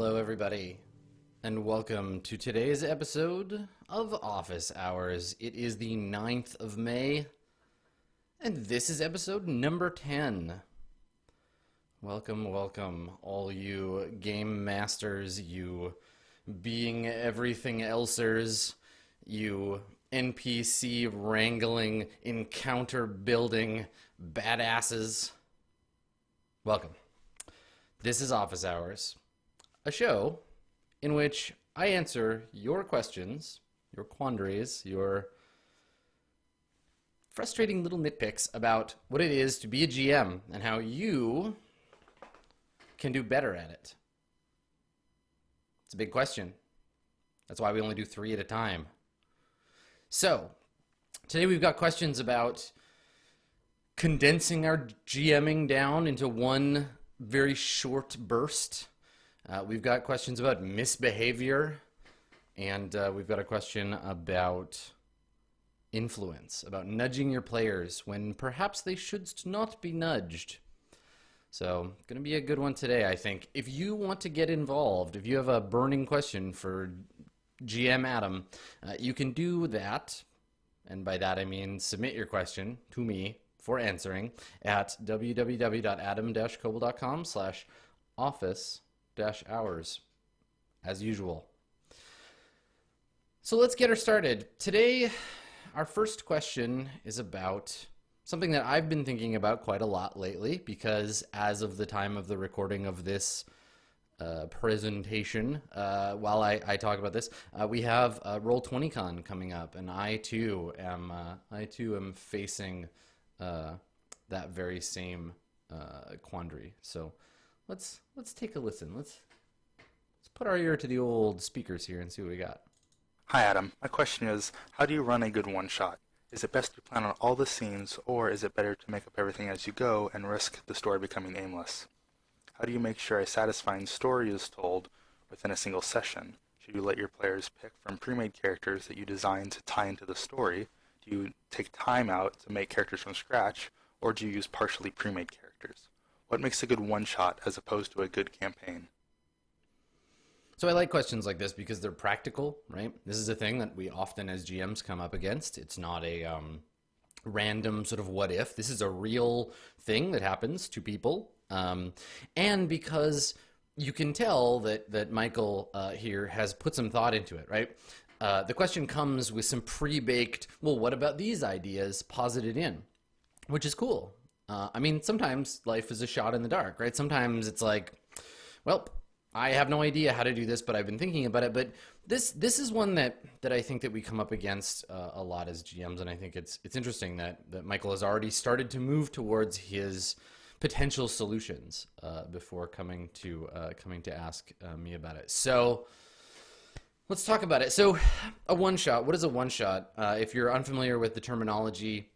Hello, everybody, and welcome to today's episode of Office Hours. It is the 9th of May, and this is episode number 10. Welcome, welcome, all you game masters, you being everything elsers, you NPC wrangling, encounter building badasses. Welcome. This is Office Hours, a show in which I answer your questions, your quandaries, your frustrating little nitpicks about what it is to be a GM and how you can do better at it. It's a big question. That's why we only do 3 at a time. So, today we've got questions about condensing our GMing down into one very short burst. We've got questions about misbehavior, and we've got a question about influence, about nudging your players when perhaps they should not be nudged. So, going to be a good one today, I think. If you want to get involved, if you have a burning question for GM Adam, you can do that, and by that I mean submit your question to me for answering at www.adamcoble.com/office-hours, as usual. So let's get her started. Today, our first question is about something that I've been thinking about quite a lot lately, because as of the time of the recording of this presentation, while I talk about this, we have Roll20Con coming up, and I too am facing that very same quandary. So let's take a listen. Let's put our ear to the old speakers here and see what we got. Hi Adam, my question is, how do you run a good one-shot? Is it best to plan on all the scenes, or is it better to make up everything as you go and risk the story becoming aimless? How do you make sure a satisfying story is told within a single session? Should you let your players pick from pre-made characters that you design to tie into the story? Do you take time out to make characters from scratch, or do you use partially pre-made characters? What makes a good one-shot as opposed to a good campaign? So I like questions like this because they're practical, right? This is a thing that we often as GMs come up against. It's not a random sort of what if. This is a real thing that happens to people. And because you can tell that Michael here has put some thought into it, right? The question comes with some pre-baked, well, what about these ideas posited in, which is cool. I mean, sometimes life is a shot in the dark, right? Sometimes it's like, well, I have no idea how to do this, but I've been thinking about it. But this is one that I think that we come up against a lot as GMs, and I think it's interesting that Michael has already started to move towards his potential solutions before coming to ask me about it. So let's talk about it. So a one-shot, what is a one-shot? If you're unfamiliar with the terminology,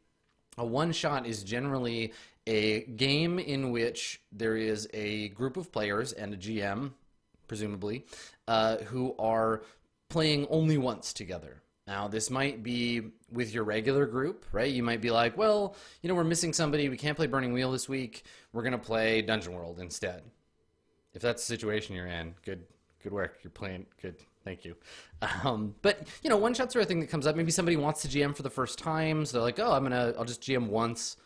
a one-shot is generally a game in which there is a group of players and a GM, presumably, who are playing only once together. Now, this might be with your regular group, right? You might be like, well, you know, we're missing somebody. We can't play Burning Wheel this week. We're going to play Dungeon World instead. If that's the situation you're in, good work. You're playing good. Thank you. But, you know, one-shots are a thing that comes up. Maybe somebody wants to GM for the first time, so they're like, oh, I'll just GM once.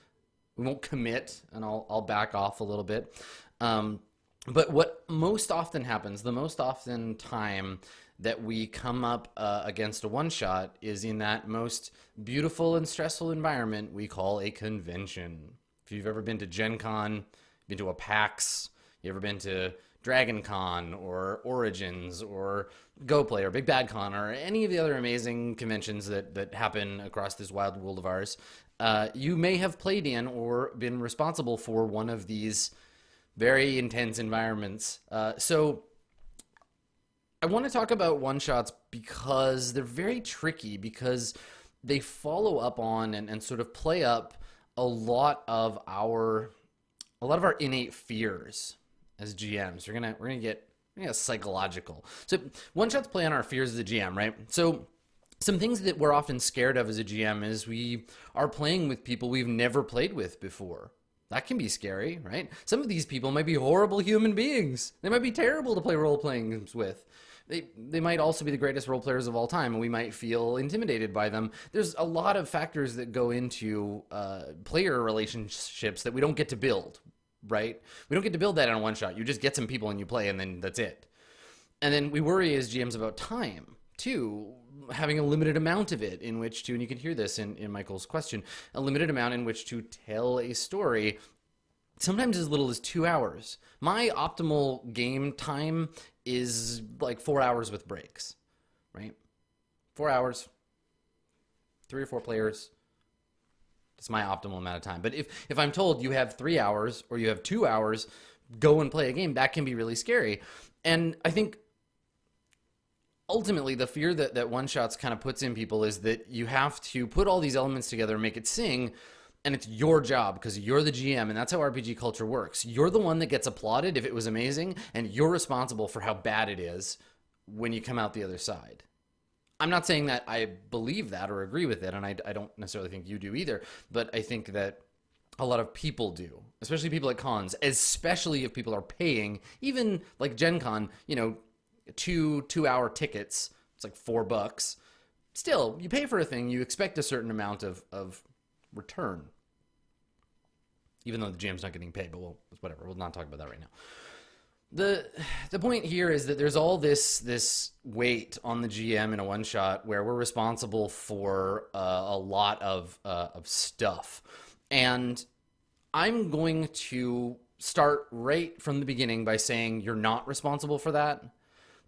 We won't commit, and I'll back off a little bit. But what most often happens, the most often time that we come up against a one-shot is in that most beautiful and stressful environment we call a convention. If you've ever been to Gen Con, been to a PAX, you ever been to Dragon Con or Origins or GoPlay or Big Bad Con or any of the other amazing conventions that happen across this wild world of ours, you may have played in or been responsible for one of these very intense environments. So I want to talk about one-shots because they're very tricky, because they follow up on and sort of play up a lot of our innate fears as GMs. We're gonna get psychological. So one-shots play on our fears as a GM, right? So some things that we're often scared of as a GM is we are playing with people we've never played with before. That can be scary, right? Some of these people might be horrible human beings. They might be terrible to play role-playing games with. They might also be the greatest role players of all time, and we might feel intimidated by them. There's a lot of factors that go into player relationships that we don't get to build, right? We don't get to build that in a one-shot. You just get some people and you play, and then that's it. And then we worry as GMs about time, too, having a limited amount of it in which to, and you can hear this in Michael's question, a limited amount in which to tell a story, sometimes as little as 2 hours. My optimal game time is like 4 hours with breaks, right? 4 hours, 3 or 4 players. That's my optimal amount of time. But if I'm told you have 3 hours or you have 2 hours, go and play a game, that can be really scary. And I think ultimately the fear that one-shots kind of puts in people is that you have to put all these elements together and make it sing, and it's your job because you're the GM, and that's how RPG culture works. You're the one that gets applauded if it was amazing, and you're responsible for how bad it is when you come out the other side. I'm not saying that I believe that or agree with it, and I don't necessarily think you do either, but I think that a lot of people do, especially people at cons, especially if people are paying, even like Gen Con, 2-hour tickets, it's like $4. Still, you pay for a thing, you expect a certain amount of return. Even though the GM's not getting paid, but whatever, we'll not talk about that right now. The point here is that there's all this weight on the GM in a one shot where we're responsible for a lot of stuff, and I'm going to start right from the beginning by saying you're not responsible for that.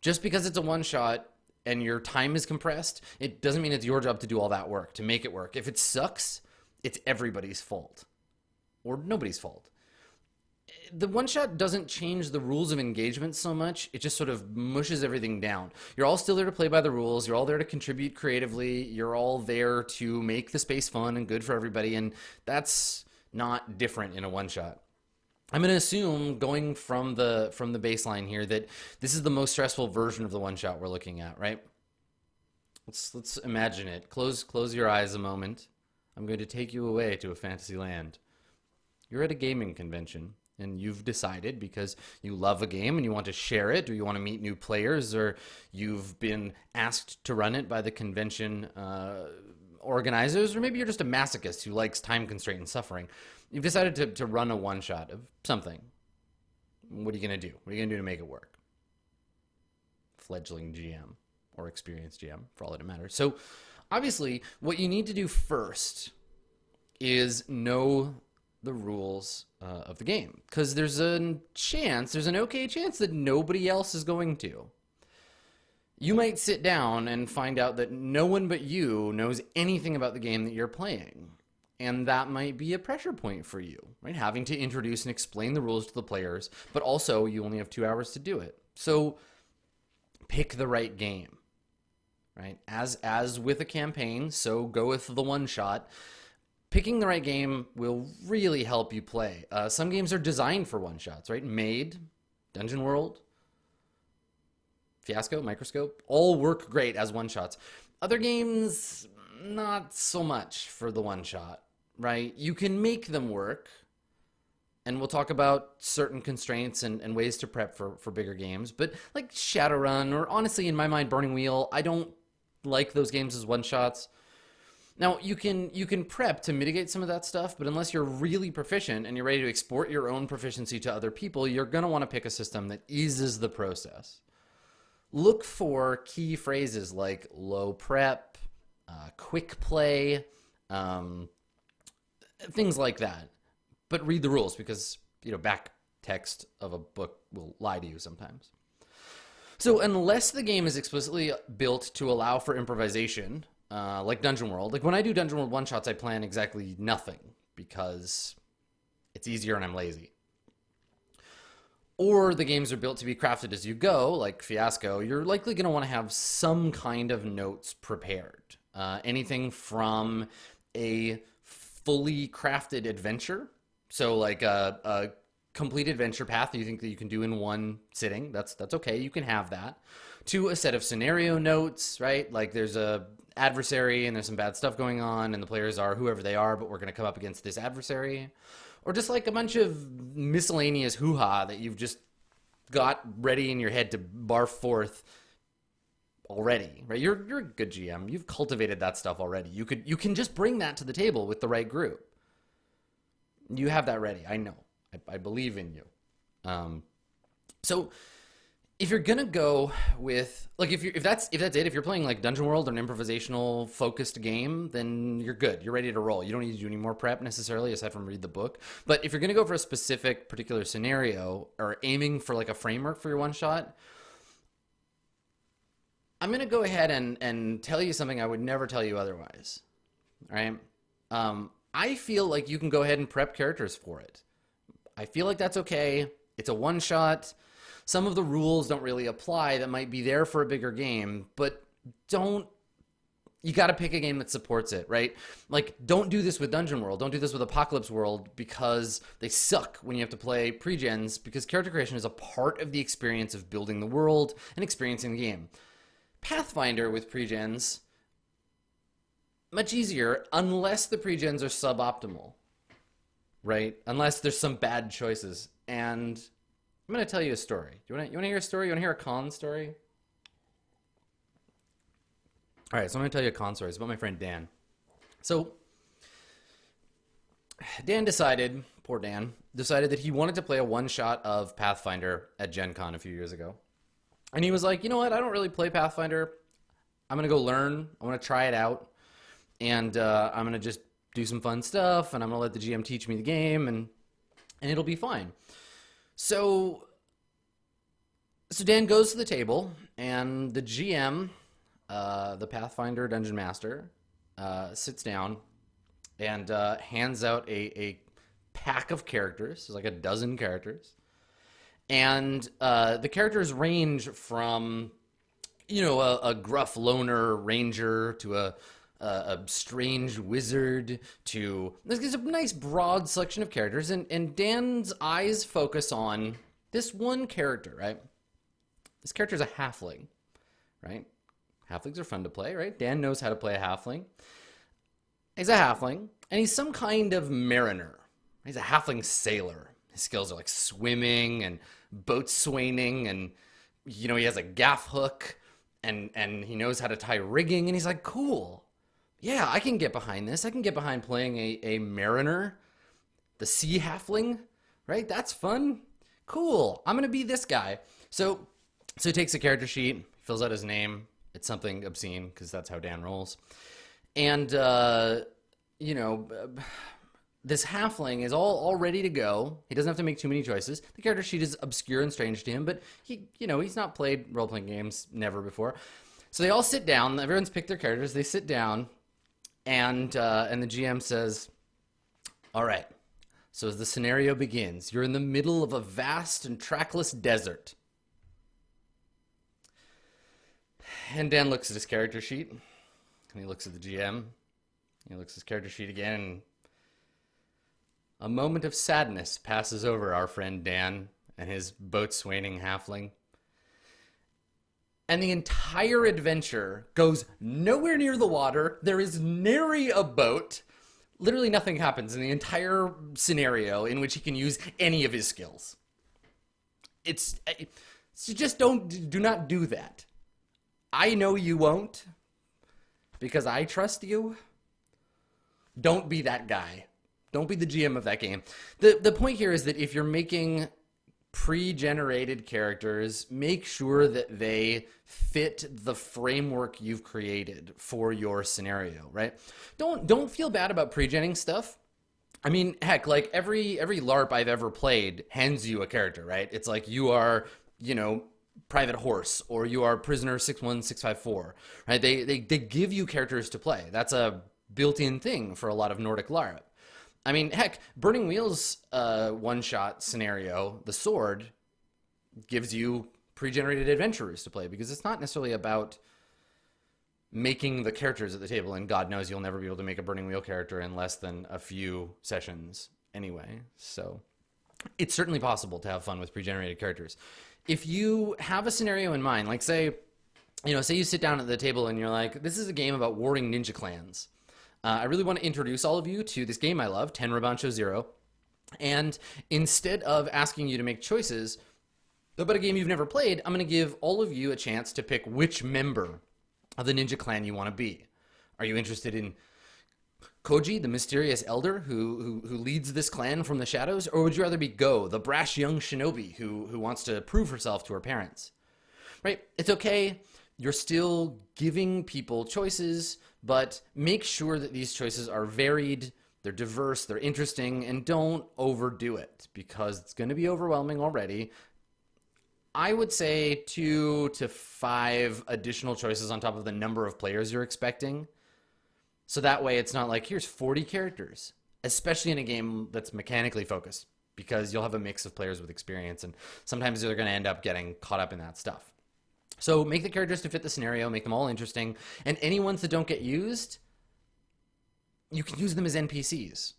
Just because it's a one shot and your time is compressed, it doesn't mean it's your job to do all that work to make it work. If it sucks, it's everybody's fault or nobody's fault. The one shot doesn't change the rules of engagement so much. It just sort of mushes everything down. You're all still there to play by the rules. You're all there to contribute creatively. You're all there to make the space fun and good for everybody. And that's not different in a one shot. I'm going to assume, going from the baseline here, that this is the most stressful version of the one shot we're looking at, right? Let's imagine it. Close your eyes a moment. I'm going to take you away to a fantasy land. You're at a gaming convention, and you've decided, because you love a game and you want to share it, or you want to meet new players, or you've been asked to run it by the convention organizers, or maybe you're just a masochist who likes time constraint and suffering. You've decided to run a one-shot of something. What are you going to do? What are you going to do to make it work? Fledgling GM, or experienced GM, for all that it matters. So, obviously, what you need to do first is know the rules of the game. Because there's an okay chance that nobody else is going to. You might sit down and find out that no one but you knows anything about the game that you're playing. And that might be a pressure point for you, right? Having to introduce and explain the rules to the players, but also you only have 2 hours to do it. So pick the right game, right? As with a campaign, so go with the one shot. Picking the right game will really help you play. Some games are designed for one shots, right? Made, Dungeon World, Fiasco, Microscope, all work great as one shots. Other games, not so much for the one shot, right? You can make them work, and we'll talk about certain constraints and ways to prep for bigger games, but like Shadowrun, or honestly, in my mind, Burning Wheel, I don't like those games as one shots. Now, you can prep to mitigate some of that stuff, but unless you're really proficient and you're ready to export your own proficiency to other people, you're going to want to pick a system that eases the process. Look for key phrases like low prep, quick play, things like that. But read the rules, because back text of a book will lie to you sometimes. So unless the game is explicitly built to allow for improvisation, like Dungeon World, like when I do Dungeon World one-shots, I plan exactly nothing because it's easier and I'm lazy. Or the games are built to be crafted as you go, like Fiasco, you're likely going to want to have some kind of notes prepared. Anything from a fully crafted adventure, so like a complete adventure path that you think that you can do in one sitting, that's okay, you can have that, to a set of scenario notes, right? Like there's a adversary and there's some bad stuff going on and the players are whoever they are, but we're going to come up against this adversary. or just like a bunch of miscellaneous hoo-ha that you've just got ready in your head to barf forth already, right? You're a good GM. You've cultivated that stuff already. You can just bring that to the table with the right group. You have that ready. I know. I believe in you. So if you're gonna go with like if that's it, if you're playing like Dungeon World or an improvisational focused game, then you're good. You're ready to roll. You don't need to do any more prep necessarily aside from read the book. But if you're gonna go for a specific particular scenario or aiming for like a framework for your one shot, I'm gonna go ahead and tell you something I would never tell you otherwise. All right. I feel like you can go ahead and prep characters for it. I feel like that's okay. It's a one shot. Some of the rules don't really apply that might be there for a bigger game, but you got to pick a game that supports it, right? Like, don't do this with Dungeon World. Don't do this with Apocalypse World because they suck when you have to play pre-gens, because character creation is a part of the experience of building the world and experiencing the game. Pathfinder with pre-gens, much easier unless the pre-gens are suboptimal, right? Unless there's some bad choices. And I'm going to tell you a story. You want to hear a story? You want to hear a con story? All right, so I'm going to tell you a con story. It's about my friend Dan. So Dan decided, poor Dan, decided that he wanted to play a one-shot of Pathfinder at Gen Con a few years ago. And he was like, you know what? I don't really play Pathfinder. I'm going to go learn. I want to try it out. And I'm going to just do some fun stuff. And I'm going to let the GM teach me the game. And it'll be fine. So Dan goes to the table. And the GM, the Pathfinder Dungeon Master, sits down and hands out a pack of characters. There's like a dozen characters. And the characters range from, a gruff loner ranger to a strange wizard to... There's a nice broad selection of characters. And Dan's eyes focus on this one character, right? This character's a halfling, right? Halflings are fun to play, right? Dan knows how to play a halfling. He's a halfling, and he's some kind of mariner. He's a halfling sailor. His skills are like swimming and boat swaining, and he has a gaff hook, and he knows how to tie rigging, and he's like, cool. Yeah, I can get behind this. I can get behind playing a mariner, the sea halfling, right? That's fun. Cool. I'm gonna be this guy. So he takes a character sheet, fills out his name. It's something obscene because that's how Dan rolls, and this halfling is all ready to go. He doesn't have to make too many choices. The character sheet is obscure and strange to him, but he's not played role-playing games never before. So they all sit down. Everyone's picked their characters. They sit down, and the GM says, all right, so as the scenario begins, you're in the middle of a vast and trackless desert. And Dan looks at his character sheet, and he looks at the GM. He looks at his character sheet again, and a moment of sadness passes over our friend Dan and his boat-swaining halfling. And the entire adventure goes nowhere near the water. There is nary a boat. Literally nothing happens in the entire scenario in which he can use any of his skills. It's just do not do that. I know you won't, because I trust you. Don't be that guy. Don't be the GM of that game. The point here is that if you're making pre-generated characters, make sure that they fit the framework you've created for your scenario, right? Don't feel bad about pre-genning stuff. I mean, heck, like every LARP I've ever played hands you a character, right? It's like you are, Private Horse, or you are Prisoner 61654, right? They give you characters to play. That's a built-in thing for a lot of Nordic LARP. I mean, heck, Burning Wheel's one-shot scenario, the sword, gives you pre-generated adventurers to play, because it's not necessarily about making the characters at the table, and God knows you'll never be able to make a Burning Wheel character in less than a few sessions anyway. So it's certainly possible to have fun with pre-generated characters. If you have a scenario in mind, like say you sit down at the table and you're like, this is a game about warring ninja clans. I really want to introduce all of you to this game I love, Tenra Bancho Zero. And instead of asking you to make choices about a game you've never played, I'm going to give all of you a chance to pick which member of the ninja clan you want to be. Are you interested in Koji, the mysterious elder who leads this clan from the shadows? Or would you rather be Go, the brash young shinobi who wants to prove herself to her parents? Right? It's okay. You're still giving people choices, but make sure that these choices are varied, they're diverse, they're interesting, and don't overdo it because it's going to be overwhelming already. I would say 2 to 5 additional choices on top of the number of players you're expecting. So that way it's not like, here's 40 characters, especially in a game that's mechanically focused, because you'll have a mix of players with experience, and sometimes they're going to end up getting caught up in that stuff. So make the characters to fit the scenario, make them all interesting, and any ones that don't get used, you can use them as NPCs,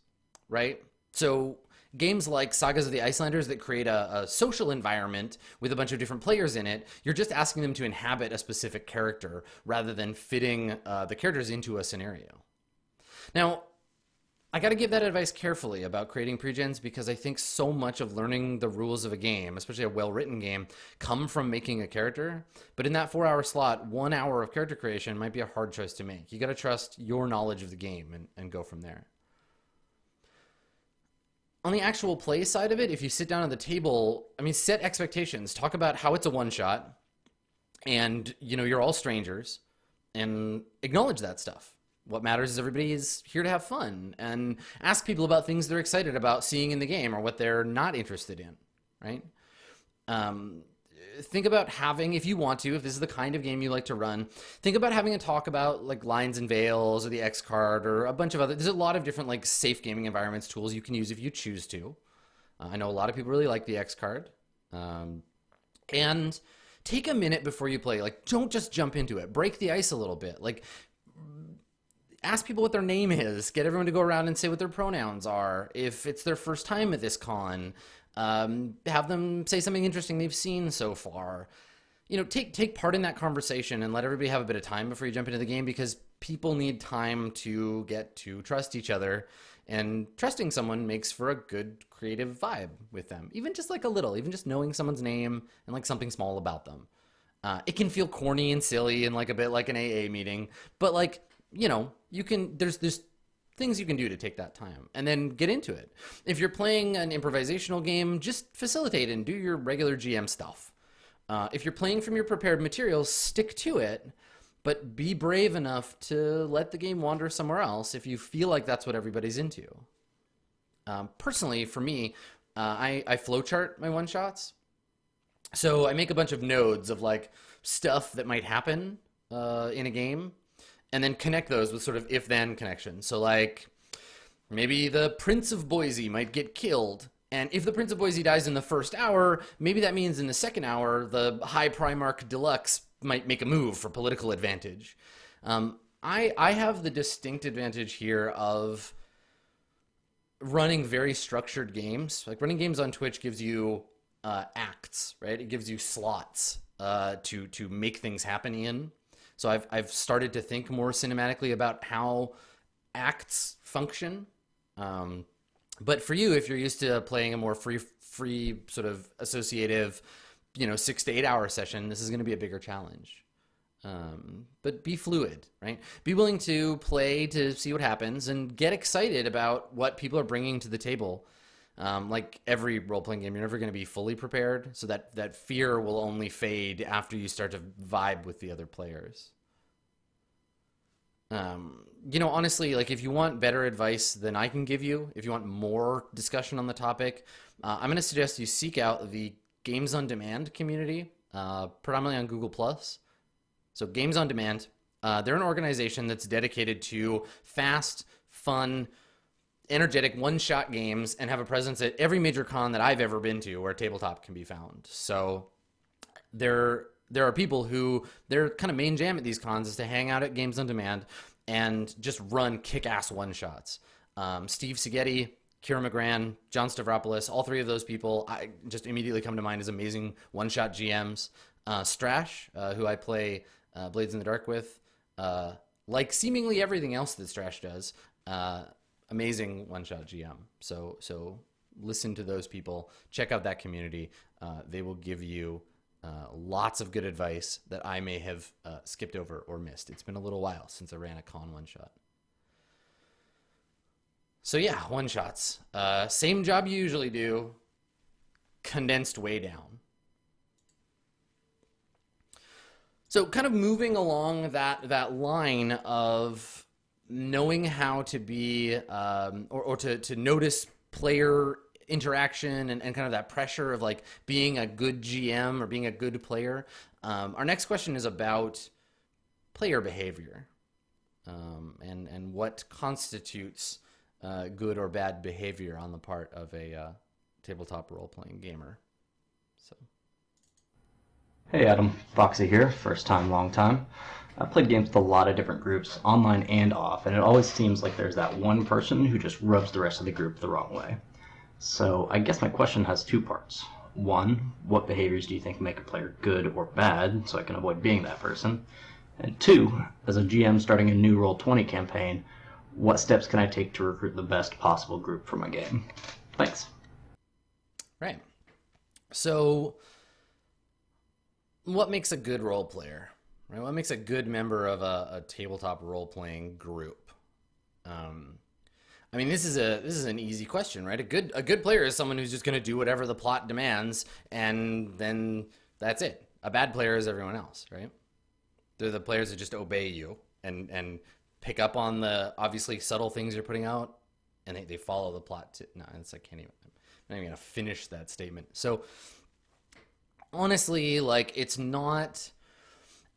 right? So games like Sagas of the Icelanders that create a social environment with a bunch of different players in it, you're just asking them to inhabit a specific character rather than fitting the characters into a scenario. Now, I got to give that advice carefully about creating pre-gens because I think so much of learning the rules of a game, especially a well-written game, come from making a character. But in that 4-hour slot, 1 hour of character creation might be a hard choice to make. You got to trust your knowledge of the game and go from there. On the actual play side of it, if you sit down at the table, I mean, set expectations. Talk about how it's a one-shot and, you're all strangers, and acknowledge that stuff. What matters is everybody is here to have fun, and ask people about things they're excited about seeing in the game or what they're not interested in, right? Think about having, if you want to, if this is the kind of game you like to run, think about having a talk about like lines and veils or the X card or a bunch of other, there's a lot of different like safe gaming environments tools you can use if you choose to. I know a lot of people really like the X card. And take a minute before you play. Like, don't just jump into it. Break the ice a little bit. Like, ask people what their name is. Get everyone to go around and say what their pronouns are. If it's their first time at this con, have them say something interesting they've seen so far. Take part in that conversation and let everybody have a bit of time before you jump into the game, because people need time to get to trust each other, and trusting someone makes for a good creative vibe with them. Even just like a little, even just knowing someone's name and like something small about them. It can feel corny and silly and like a bit like an AA meeting, but like, you can, there's things you can do to take that time and then get into it. If you're playing an improvisational game, just facilitate and do your regular GM stuff. If you're playing from your prepared materials, stick to it, but be brave enough to let the game wander somewhere else if you feel like that's what everybody's into. Personally, for me, I flowchart my one-shots. So I make a bunch of nodes of like stuff that might happen in a game, and then connect those with sort of if-then connections. So like, maybe the Prince of Boise might get killed, and if the Prince of Boise dies in the first hour, maybe that means in the second hour, the High Primarch Deluxe might make a move for political advantage. I have the distinct advantage here of running very structured games. Like, running games on Twitch gives you acts, right? It gives you slots to make things happen in. So I've started to think more cinematically about how acts function. But for you, if you're used to playing a more free sort of associative, 6 to 8 hour session, this is going to be a bigger challenge. But be fluid, right? Be willing to play to see what happens and get excited about what people are bringing to the table. Like every role-playing game, you're never going to be fully prepared, so that fear will only fade after you start to vibe with the other players. Honestly, like, if you want better advice than I can give you, if you want more discussion on the topic, I'm going to suggest you seek out the Games on Demand community, predominantly on Google+. So Games on Demand, they're an organization that's dedicated to fast, fun, energetic one-shot games, and have a presence at every major con that I've ever been to where Tabletop can be found. So there are people who, their kind of main jam at these cons is to hang out at Games on Demand and just run kick-ass one-shots. Steve Seghetti, Kira McGran, John Stavropoulos, all three of those people I just immediately come to mind as amazing one-shot GMs. Strash, who I play Blades in the Dark with, like seemingly everything else that Strash does, amazing one-shot GM. So listen to those people, check out that community. They will give you lots of good advice that I may have skipped over or missed. It's been a little while since I ran a con one-shot. So yeah, one-shots. Same job you usually do, condensed way down. So kind of moving along that line of knowing how to be, or to notice player interaction and kind of that pressure of like being a good GM or being a good player. Our next question is about player behavior, and what constitutes good or bad behavior on the part of a tabletop role-playing gamer. So. Hey Adam, Foxy here, first time, long time. I've played games with a lot of different groups, online and off, and it always seems like there's that one person who just rubs the rest of the group the wrong way. So I guess my question has two parts. One, what behaviors do you think make a player good or bad, so I can avoid being that person? And two, as a GM starting a new Roll20 campaign, what steps can I take to recruit the best possible group for my game? Thanks. Right. So what makes a good role player? Right? What makes a good member of a tabletop role-playing group? I mean, this is an easy question, right? A good player is someone who's just going to do whatever the plot demands, and then that's it. A bad player is everyone else, right? They're the players that just obey you and pick up on the obviously subtle things you're putting out, and they follow the plot. No, it's I'm not even gonna finish that statement. So honestly, like it's not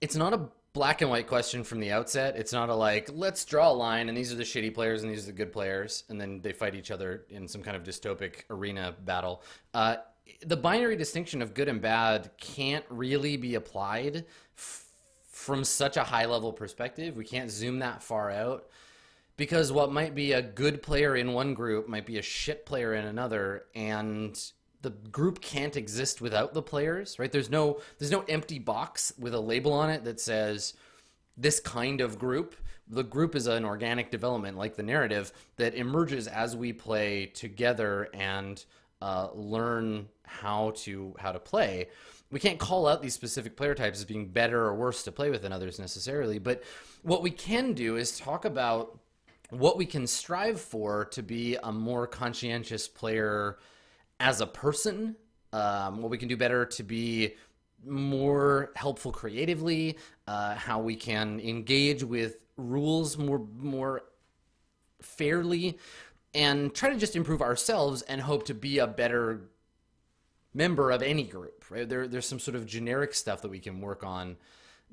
a black and white question from the outset. It's not a like, let's draw a line and these are the shitty players and these are the good players, and then they fight each other in some kind of dystopic arena battle. The binary distinction of good and bad can't really be applied from such a high level perspective. We can't zoom that far out, because what might be a good player in one group might be a shit player in another, and the group can't exist without the players, right? There's no empty box with a label on it that says this kind of group. The group is an organic development, like the narrative, that emerges as we play together and learn how to play. We can't call out these specific player types as being better or worse to play with than others necessarily, but what we can do is talk about what we can strive for to be a more conscientious player as a person, what we can do better to be more helpful creatively, how we can engage with rules more fairly, and try to just improve ourselves and hope to be a better member of any group, right? There's some sort of generic stuff that we can work on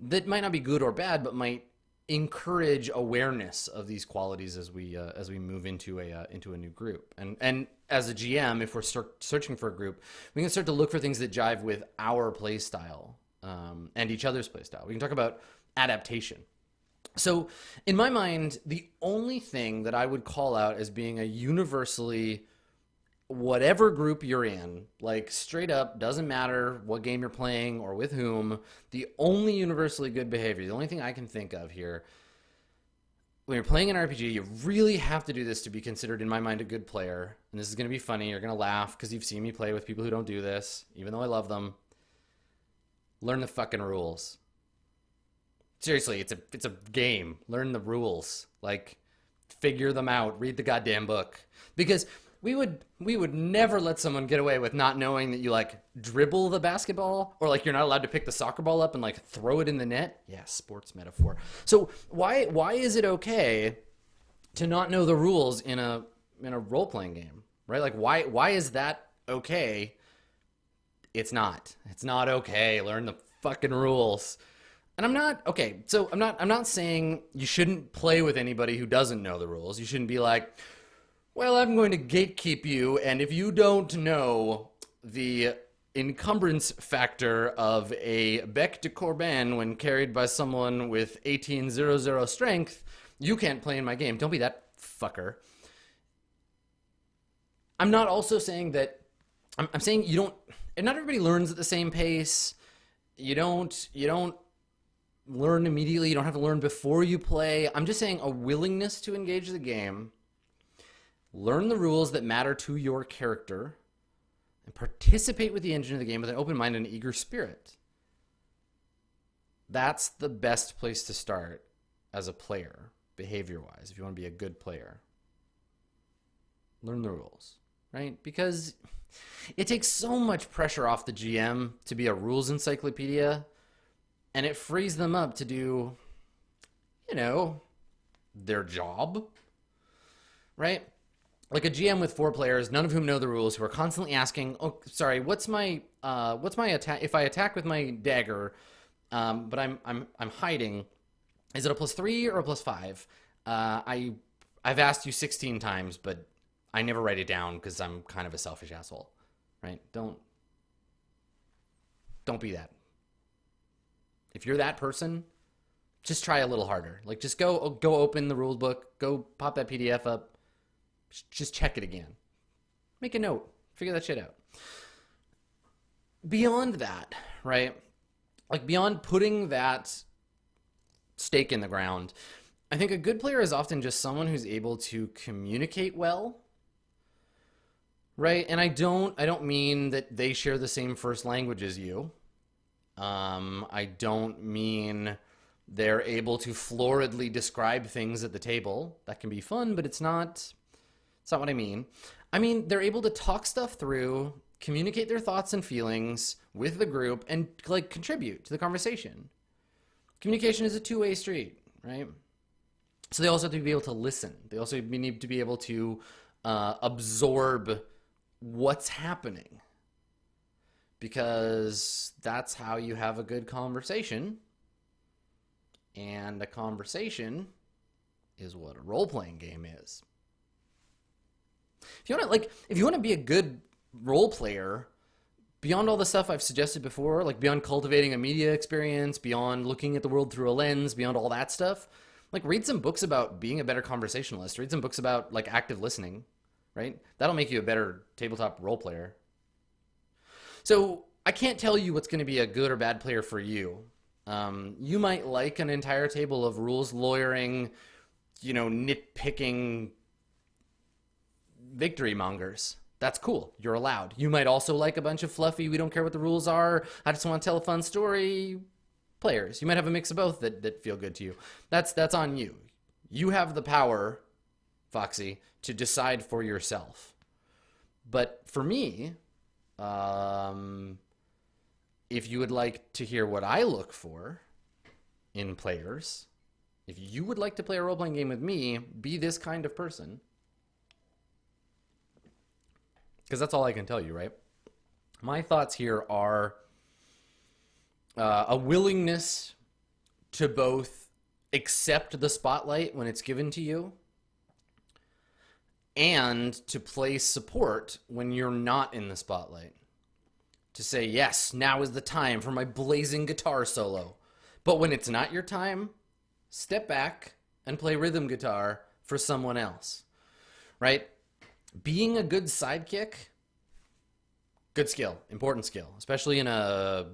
that might not be good or bad, but might encourage awareness of these qualities as we move into a new group. And as a GM, if we're searching for a group, we can start to look for things that jive with our play style and each other's play style. We can talk about adaptation. So in my mind, the only thing that I would call out as being a universally, whatever group you're in, like straight up, doesn't matter what game you're playing or with whom, the only universally good behavior, the only thing I can think of here, when you're playing an RPG, you really have to do this to be considered, in my mind, a good player. And this is going to be funny. You're going to laugh because you've seen me play with people who don't do this, even though I love them. Learn the fucking rules. Seriously, it's a game. Learn the rules. Like, figure them out. Read the goddamn book. Because we would never let someone get away with not knowing that you like dribble the basketball, or like you're not allowed to pick the soccer ball up and like throw it in the net. Yeah, sports metaphor. So why is it okay to not know the rules in a role-playing game, right? Like why is that okay? It's not okay. Learn the fucking rules. And I'm not saying you shouldn't play with anybody who doesn't know the rules. You shouldn't be like, well, I'm going to gatekeep you, and if you don't know the encumbrance factor of a bec de Corbin when carried by someone with 1800 strength, you can't play in my game. Don't be that fucker. I'm not also saying that, I'm saying you don't, and not everybody learns at the same pace. You don't learn immediately. You don't have to learn before you play. I'm just saying a willingness to engage the game Learn the rules that matter to your character, and participate with the engine of the game with an open mind and an eager spirit. That's the best place to start as a player, behavior-wise, if you want to be a good player. Learn the rules, right? Because it takes so much pressure off the GM to be a rules encyclopedia, and it frees them up to do, their job, right? Like a GM with 4 players, none of whom know the rules, who are constantly asking, "Oh, sorry, what's my attack? If I attack with my dagger, but I'm hiding, is it a +3 or a +5? I've asked you 16 times, but I never write it down because I'm kind of a selfish asshole, right? Don't be that. If you're that person, just try a little harder. Like, just go open the rules book, go pop that PDF up, just check it again. Make a note, figure that shit out. Beyond that, right? Like, beyond putting that stake in the ground, I think a good player is often just someone who's able to communicate well, right? And I don't mean that they share the same first language as you. I don't mean they're able to floridly describe things at the table. That can be fun, but it's not what I mean. I mean, they're able to talk stuff through, communicate their thoughts and feelings with the group, and like contribute to the conversation. Communication is a two-way street, right? So they also have to be able to listen. They also need to be able to absorb what's happening, because that's how you have a good conversation. And a conversation is what a role-playing game is. If you want to be a good role player, beyond all the stuff I've suggested before, like beyond cultivating a media experience, beyond looking at the world through a lens, beyond all that stuff, like read some books about being a better conversationalist. Read some books about like active listening, right? That'll make you a better tabletop role player. So I can't tell you what's going to be a good or bad player for you. You might like an entire table of rules lawyering, nitpicking victory mongers. That's cool. You're allowed. You might also like a bunch of fluffy, we don't care what the rules are, I just want to tell a fun story players. You might have a mix of both that feel good to you. That's on you. You have the power, Foxy, to decide for yourself. But for me, if you would like to hear what I look for in players, if you would like to play a role-playing game with me, be this kind of person. Because that's all I can tell you, right? My thoughts here are a willingness to both accept the spotlight when it's given to you and to play support when you're not in the spotlight. To say, yes, now is the time for my blazing guitar solo. But when it's not your time, step back and play rhythm guitar for someone else, right? Being a good sidekick, good skill, important skill, especially in a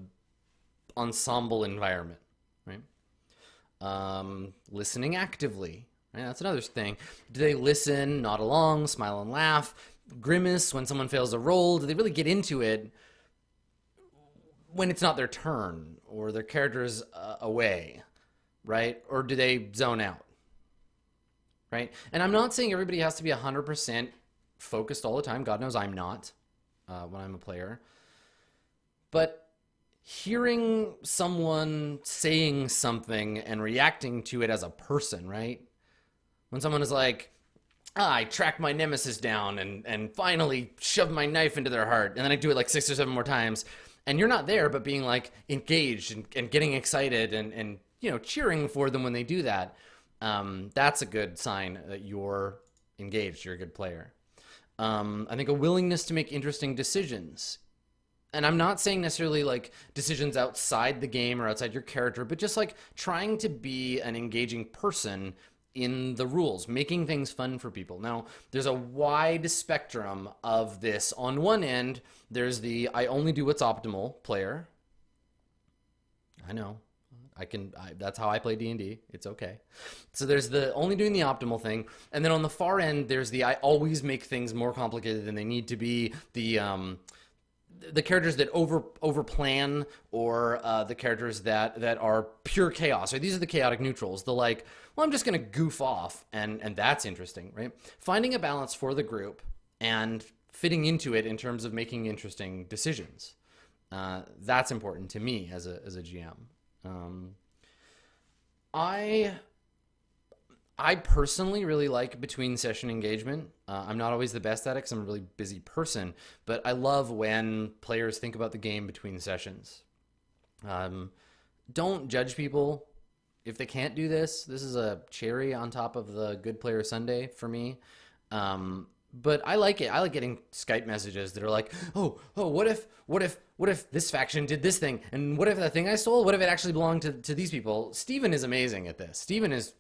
ensemble environment, right? Listening actively, right? That's another thing. Do they listen, nod along, smile and laugh, grimace when someone fails a roll? Do they really get into it when it's not their turn or their character's away, right? Or do they zone out, right? And I'm not saying everybody has to be 100% focused all the time. God knows I'm not when I'm a player. But hearing someone saying something and reacting to it as a person, right? When someone is like, I tracked my nemesis down and finally shoved my knife into their heart, and then I do it like 6 or 7 more times, and you're not there, but being like engaged and getting excited and cheering for them when they do that, that's a good sign that you're engaged, you're a good player. I think a willingness to make interesting decisions. And I'm not saying necessarily like decisions outside the game or outside your character, but just like trying to be an engaging person in the rules, making things fun for people. Now, there's a wide spectrum of this. On one end, there's the I only do what's optimal player. I know. That's how I play D&D. It's okay. So there's the only doing the optimal thing, and then on the far end, there's the I always make things more complicated than they need to be. The characters that over plan, or the characters that are pure chaos. Right? These are the chaotic neutrals. The like, well, I'm just gonna goof off, and that's interesting, right? Finding a balance for the group and fitting into it in terms of making interesting decisions. That's important to me as a GM. I personally really like between session engagement. I'm not always the best at it because I'm a really busy person, but I love when players think about the game between sessions. Don't judge people if they can't do this. This is a cherry on top of the good player sundae for me. But I like it. I like getting Skype messages that are like, oh, what if this faction did this thing? And what if that thing I stole, what if it actually belonged to these people? Steven is amazing at this. Steven is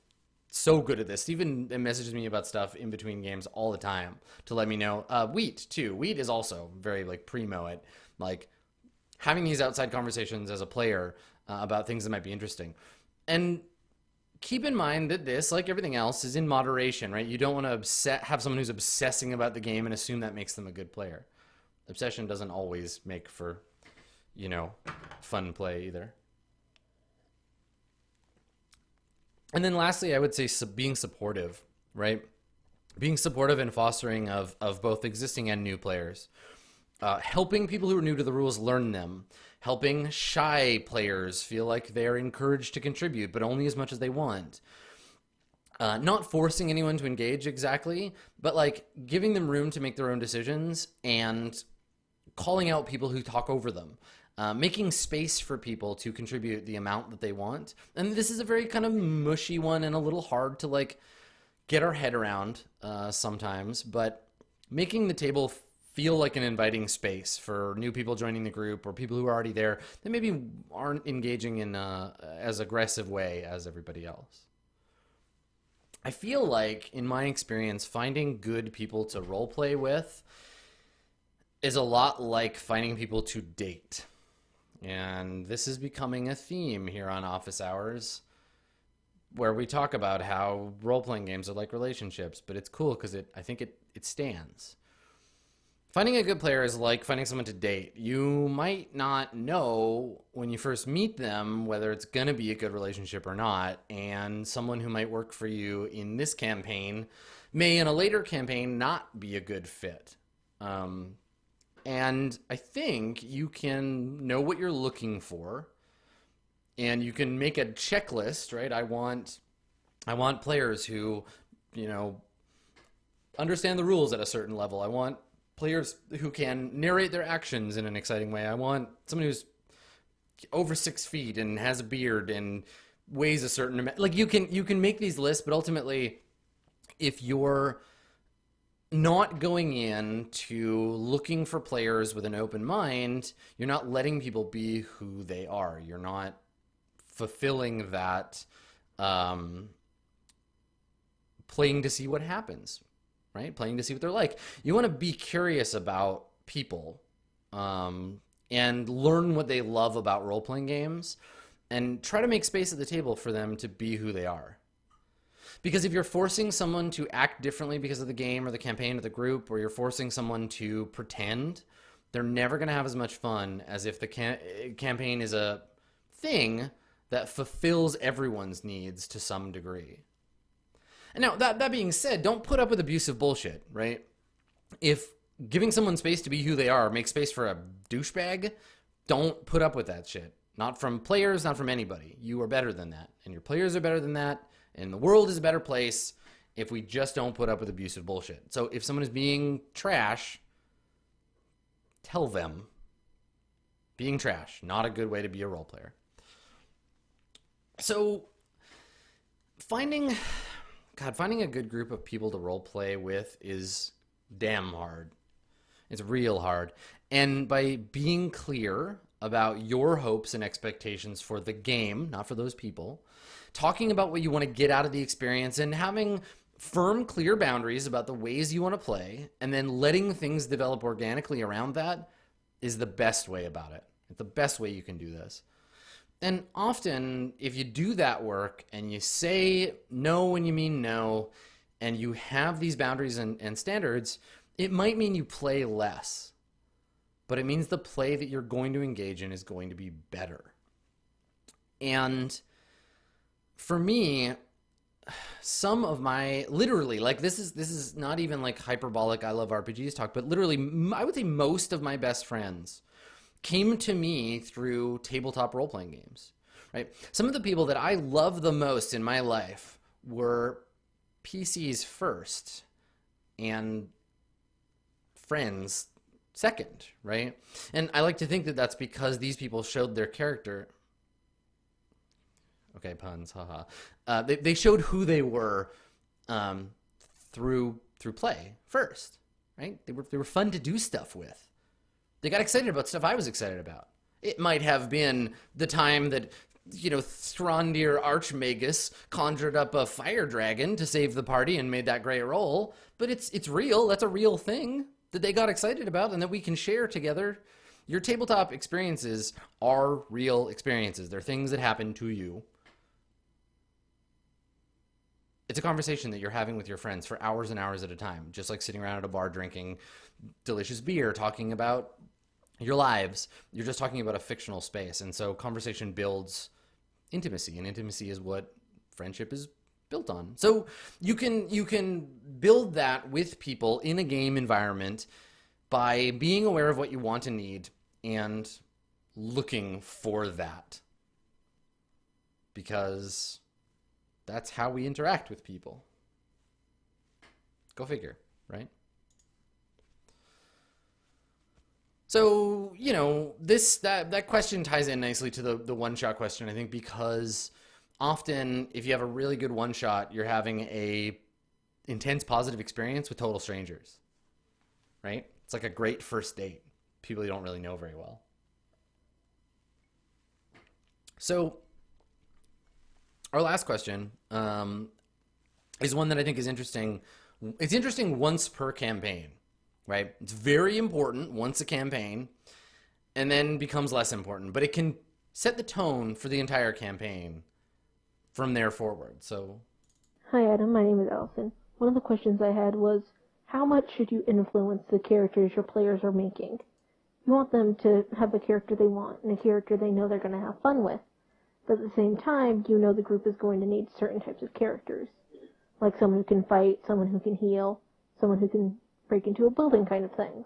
so good at this. Steven messages me about stuff in between games all the time to let me know. Wheat, too. Wheat is also very, like, primo at, like, having these outside conversations as a player about things that might be interesting. And keep in mind that this, like everything else, is in moderation, right? You don't want to have someone who's obsessing about the game and assume that makes them a good player. Obsession doesn't always make for, fun play either. And then lastly, I would say being supportive, right? Being supportive and fostering of both existing and new players. Helping people who are new to the rules learn them. Helping shy players feel like they're encouraged to contribute, but only as much as they want. Not forcing anyone to engage exactly, but like giving them room to make their own decisions and calling out people who talk over them. Making space for people to contribute the amount that they want. And this is a very kind of mushy one and a little hard to like get our head around sometimes, but making the table feel like an inviting space for new people joining the group or people who are already there that maybe aren't engaging in as aggressive way as everybody else. I feel like, in my experience, finding good people to role play with is a lot like finding people to date. And this is becoming a theme here on Office Hours, where we talk about how role-playing games are like relationships, but it's cool because I think it stands. Finding a good player is like finding someone to date. You might not know when you first meet them whether it's going to be a good relationship or not, and someone who might work for you in this campaign may in a later campaign not be a good fit. And I think you can know what you're looking for, and you can make a checklist, right? I want players who, understand the rules at a certain level. I want players who can narrate their actions in an exciting way. I want someone who's over 6 feet and has a beard and weighs a certain amount. Like you can make these lists, but ultimately, if you're not going in to looking for players with an open mind, you're not letting people be who they are. You're not fulfilling that playing to see what happens, right? Playing to see what they're like. You want to be curious about people and learn what they love about role-playing games and try to make space at the table for them to be who they are. Because if you're forcing someone to act differently because of the game or the campaign or the group, or you're forcing someone to pretend, they're never going to have as much fun as if the campaign is a thing that fulfills everyone's needs to some degree. And now, that being said, don't put up with abusive bullshit, right? If giving someone space to be who they are makes space for a douchebag, don't put up with that shit. Not from players, not from anybody. You are better than that, and your players are better than that, and the world is a better place if we just don't put up with abusive bullshit. So if someone is being trash, tell them. Being trash, not a good way to be a role player. So finding a good group of people to role play with is damn hard. It's real hard. And by being clear about your hopes and expectations for the game, not for those people, talking about what you want to get out of the experience and having firm, clear boundaries about the ways you want to play, and then letting things develop organically around that is the best way about it. It's the best way you can do this. And often, if you do that work and you say no when you mean no, and you have these boundaries and standards, it might mean you play less, but it means the play that you're going to engage in is going to be better. And for me, some of my, literally, like this is not even like hyperbolic I love RPGs talk, but literally I would say most of my best friends came to me through tabletop role-playing games, right? Some of the people that I love the most in my life were PCs first and friends second, right? And I like to think that that's because these people showed their character. Okay, puns, haha. They showed who they were through play first, right? They were fun to do stuff with. They got excited about stuff I was excited about. It might have been the time that, Throndir Archmagus conjured up a fire dragon to save the party and made that great roll, but it's real. That's a real thing that they got excited about and that we can share together. Your tabletop experiences are real experiences. They're things that happen to you. It's a conversation that you're having with your friends for hours and hours at a time, just like sitting around at a bar drinking delicious beer, talking about your lives. You're just talking about a fictional space. And so conversation builds intimacy, and intimacy is what friendship is built on. So you can build that with people in a game environment by being aware of what you want and need and looking for that. Because that's how we interact with people. Go figure, right? So, that question ties in nicely to the one-shot question, I think, because often if you have a really good one-shot, you're having a intense positive experience with total strangers, right? It's like a great first date. People you don't really know very well. So our last question is one that I think is interesting. It's interesting once per campaign, right? It's very important once a campaign and then becomes less important, but it can set the tone for the entire campaign from there forward. So, hi Adam, my name is Allison. One of the questions I had was, how much should you influence the characters your players are making? You want them to have the character they want and a character they know they're going to have fun with. But at the same time, you know the group is going to need certain types of characters. Like someone who can fight, someone who can heal, someone who can break into a building kind of things.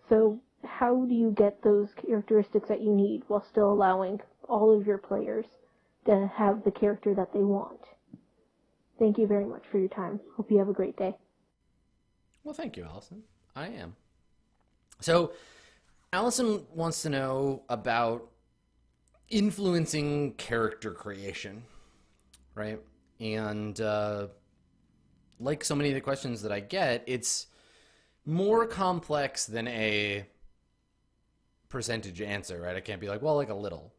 So how do you get those characteristics that you need while still allowing all of your players to have the character that they want? Thank you very much for your time. Hope you have a great day. Well, thank you, Allison. I am. So Allison wants to know about influencing character creation, right? And like so many of the questions that I get, it's more complex than a percentage answer, right? I can't be like, well, like a little,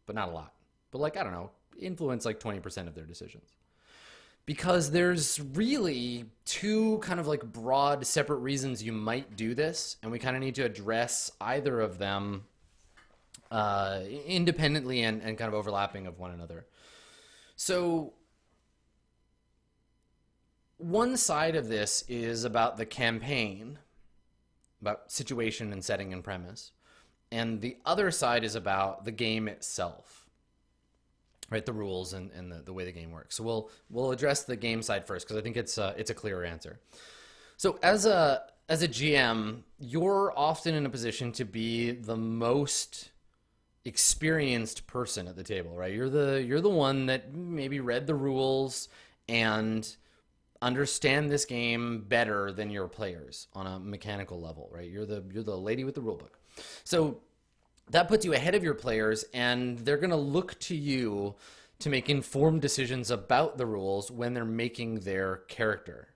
but not a lot. But like, I don't know, influence like 20% of their decisions. Because there's really two kind of like broad separate reasons you might do this, and we kind of need to address either of them independently and kind of overlapping of one another. So one side of this is about the campaign, about situation and setting and premise, and the other side is about the game itself. Right, the rules and the way the game works. So we'll address the game side first because I think it's a clearer answer. So as a GM, you're often in a position to be the most experienced person at the table, right? You're the one that maybe read the rules and understand this game better than your players on a mechanical level, right? You're the lady with the rule book. So that puts you ahead of your players, and they're going to look to you to make informed decisions about the rules when they're making their character.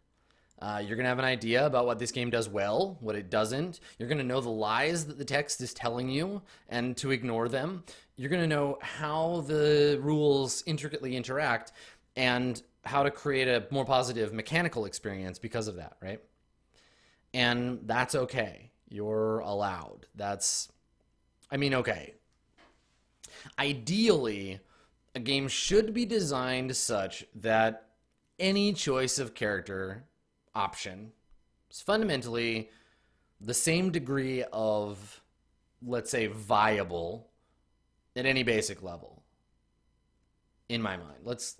You're going to have an idea about what this game does well, what it doesn't. You're going to know the lies that the text is telling you and to ignore them. You're going to know how the rules intricately interact and how to create a more positive mechanical experience because of that, right? And that's okay. You're allowed. Okay. Ideally, a game should be designed such that any choice of character option is fundamentally the same degree of, let's say, viable at any basic level. In my mind, let's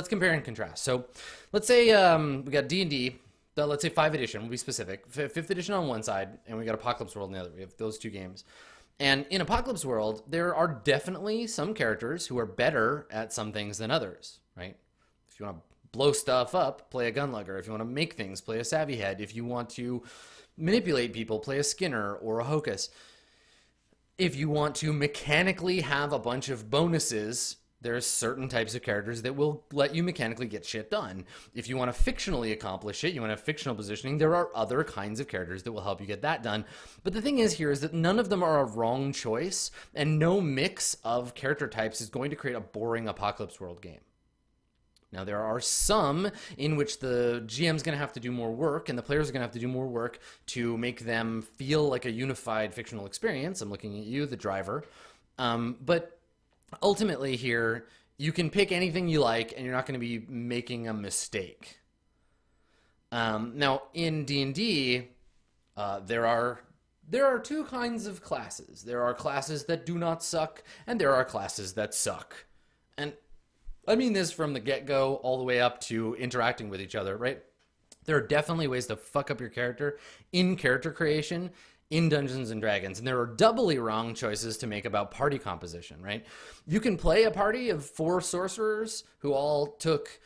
compare and contrast. So, let's say we got D&D. Let's say 5th edition. We'll be specific. 5th edition on one side, and we got Apocalypse World on the other. We have those two games. And in Apocalypse World, there are definitely some characters who are better at some things than others, right? If you want to blow stuff up, play a gunlugger. If you want to make things, play a savvy head. If you want to manipulate people, play a Skinner or a Hocus. If you want to mechanically have a bunch of bonuses, there's certain types of characters that will let you mechanically get shit done. If you want to fictionally accomplish it, you want to have fictional positioning, there are other kinds of characters that will help you get that done. But the thing is here is that none of them are a wrong choice, and no mix of character types is going to create a boring Apocalypse World game. Now, there are some in which the GM's going to have to do more work, and the players are going to have to do more work to make them feel like a unified fictional experience. I'm looking at you, the driver. But ultimately here, you can pick anything you like, and you're not going to be making a mistake. Now, in D&D, there are two kinds of classes. There are classes that do not suck, and there are classes that suck. And I mean this from the get-go all the way up to interacting with each other, right? There are definitely ways to fuck up your character in character creation in Dungeons and Dragons, and there are doubly wrong choices to make about party composition, right? You can play a party of 4 sorcerers who all took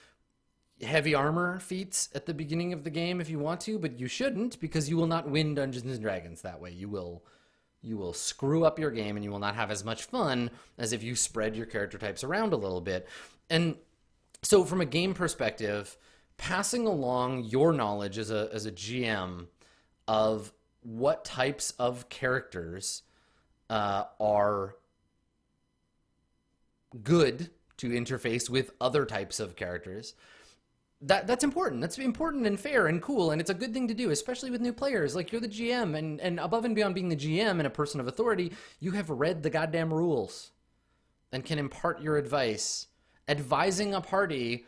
heavy armor feats at the beginning of the game if you want to, but you shouldn't, because you will not win Dungeons and Dragons that way. You will screw up your game, and you will not have as much fun as if you spread your character types around a little bit. And so from a game perspective, passing along your knowledge as a GM of what types of characters are good to interface with other types of characters, that's important. That's important and fair and cool, and it's a good thing to do, especially with new players. Like, you're the GM, and above and beyond being the GM and a person of authority, you have read the goddamn rules and can impart your advice. Advising a party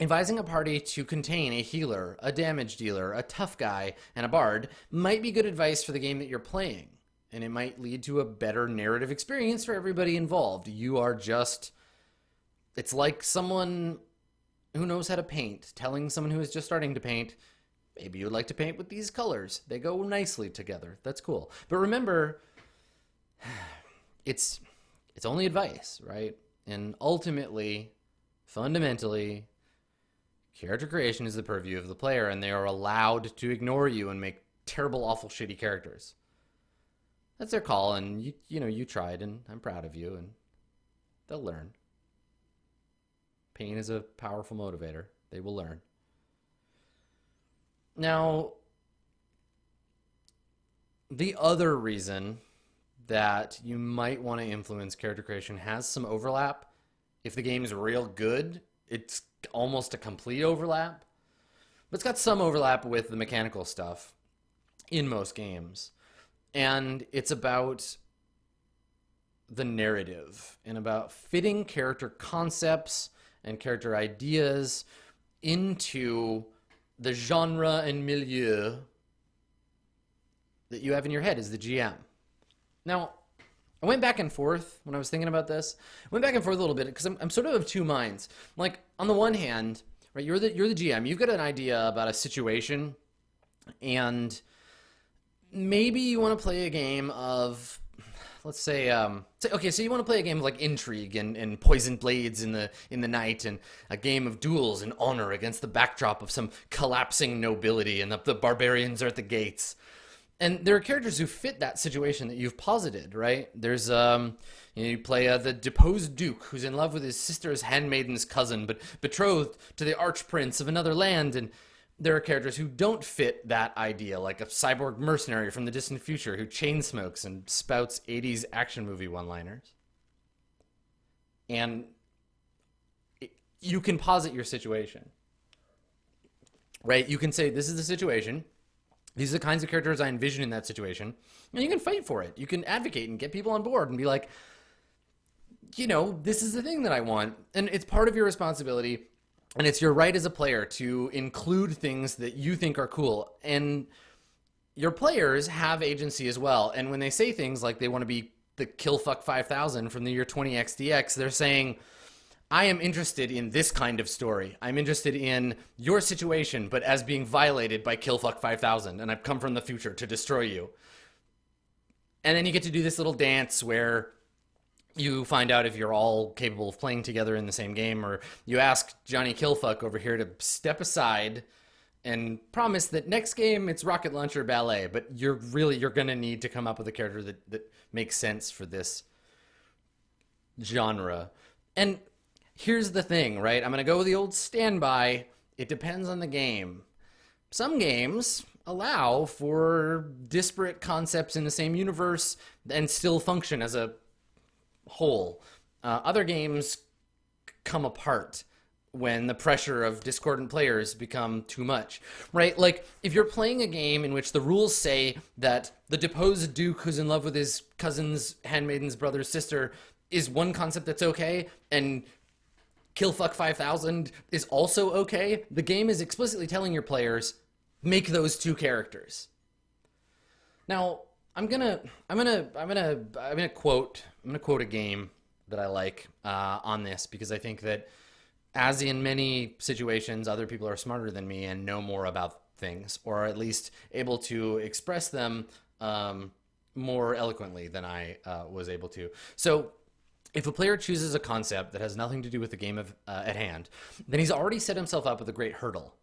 to contain a healer, a damage dealer, a tough guy, and a bard might be good advice for the game that you're playing, and it might lead to a better narrative experience for everybody involved. You are just... It's like someone who knows how to paint telling someone who is just starting to paint, maybe you'd like to paint with these colors. They go nicely together. That's cool. But remember, it's only advice, right? And ultimately, fundamentally, character creation is the purview of the player, and they are allowed to ignore you and make terrible, awful, shitty characters. That's their call, and you tried, and I'm proud of you, and they'll learn. Pain is a powerful motivator. They will learn. Now, the other reason that you might want to influence character creation has some overlap. If the game is real good, it's almost a complete overlap. But it's got some overlap with the mechanical stuff in most games. And it's about the narrative and about fitting character concepts and character ideas into the genre and milieu that you have in your head as the GM. Now, I went back and forth when I was thinking about this. I went back and forth a little bit because I'm sort of two minds. Like, on the one hand, right, you're the GM. You've got an idea about a situation, and maybe you want to play a game of, let's say, so you want to play a game of like intrigue and poisoned blades in the night, and a game of duels and honor against the backdrop of some collapsing nobility, and the barbarians are at the gates. And there are characters who fit that situation that you've posited, right? There's, you play the deposed duke who's in love with his sister's handmaiden's cousin, but betrothed to the archprince of another land. And there are characters who don't fit that idea, like a cyborg mercenary from the distant future who chain smokes and spouts 80s action movie one-liners. And you can posit your situation, right? You can say, this is the situation. These are the kinds of characters I envision in that situation. And you can fight for it. You can advocate and get people on board and be like, this is the thing that I want. And it's part of your responsibility. And it's your right as a player to include things that you think are cool. And your players have agency as well. And when they say things like they want to be the Killfuck 5000 from the year 20XDX, they're saying, I am interested in this kind of story. I'm interested in your situation, but as being violated by Killfuck 5000, and I've come from the future to destroy you. And then you get to do this little dance where you find out if you're all capable of playing together in the same game, or you ask Johnny Killfuck over here to step aside and promise that next game it's rocket launcher ballet, but you're going to need to come up with a character that makes sense for this genre. And here's the thing, right? I'm going to go with the old standby. It depends on the game. Some games allow for disparate concepts in the same universe and still function as a whole. Other games come apart when the pressure of discordant players become too much, right? Like, if you're playing a game in which the rules say that the deposed duke who's in love with his cousin's handmaiden's brother's sister is one concept that's okay, and Killfuck 5000 is also okay, the game is explicitly telling your players, make those two characters. Now, I'm gonna quote a game that I like on this, because I think that, as in many situations, other people are smarter than me and know more about things, or at least able to express them more eloquently than I was able to. So, if a player chooses a concept that has nothing to do with the game at hand, then he's already set himself up with a great hurdle.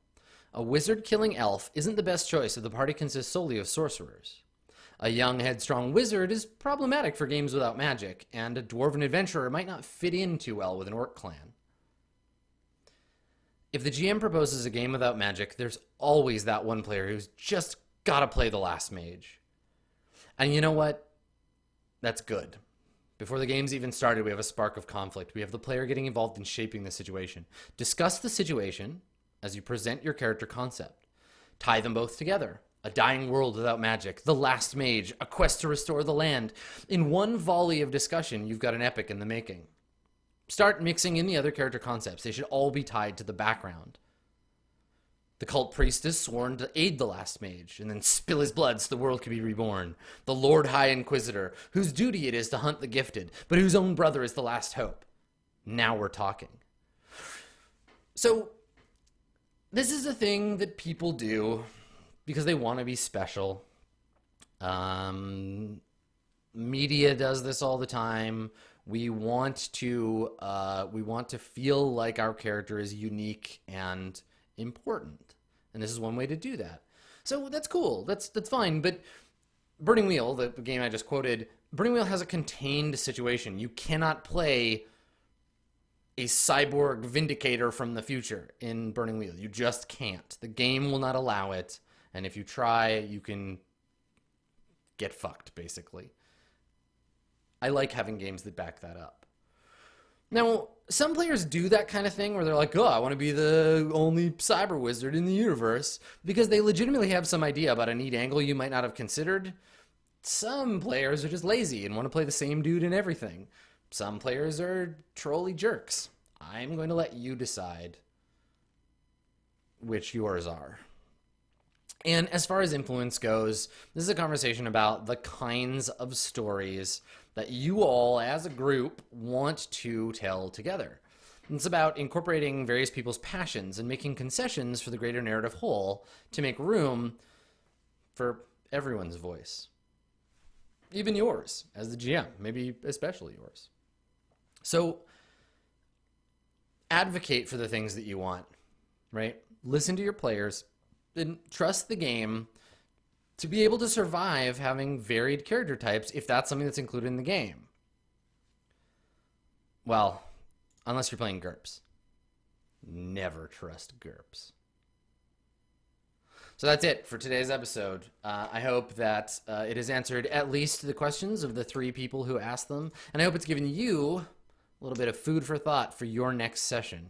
A wizard killing elf isn't the best choice if the party consists solely of sorcerers. A young, headstrong wizard is problematic for games without magic, and a dwarven adventurer might not fit in too well with an orc clan. If the GM proposes a game without magic, there's always that one player who's just gotta play the last mage. And you know what? That's good. Before the game's even started, we have a spark of conflict. We have the player getting involved in shaping the situation. Discuss the situation as you present your character concept. Tie them both together. A dying world without magic, the last mage, a quest to restore the land. In one volley of discussion, you've got an epic in the making. Start mixing in the other character concepts. They should all be tied to the background. The cult priest is sworn to aid the last mage and then spill his blood so the world can be reborn. The Lord High Inquisitor, whose duty it is to hunt the gifted, but whose own brother is the last hope. Now we're talking. So, this is a thing that people do because they want to be special. Media does this all the time. We want to feel like our character is unique and important, and this is one way to do that. So that's cool. That's fine. But Burning Wheel, the game I just quoted, Burning Wheel has a contained situation. You cannot play a cyborg vindicator from the future in Burning Wheel. You just can't. The game will not allow it. And if you try, you can get fucked, basically. I like having games that back that up. Now, some players do that kind of thing where they're like, oh, I want to be the only cyber wizard in the universe, because they legitimately have some idea about a neat angle you might not have considered. Some players are just lazy and want to play the same dude in everything. Some players are trolly jerks. I'm going to let you decide which yours are. And as far as influence goes, this is a conversation about the kinds of stories that you all, as a group, want to tell together. And it's about incorporating various people's passions and making concessions for the greater narrative whole to make room for everyone's voice. Even yours, as the GM, maybe especially yours. So, advocate for the things that you want, right? Listen to your players. And trust the game to be able to survive having varied character types if that's something that's included in the game. Well, unless you're playing GURPS. Never trust GURPS. So that's it for today's episode. I hope that it has answered at least the questions of the 3 people who asked them, and I hope it's given you a little bit of food for thought for your next session.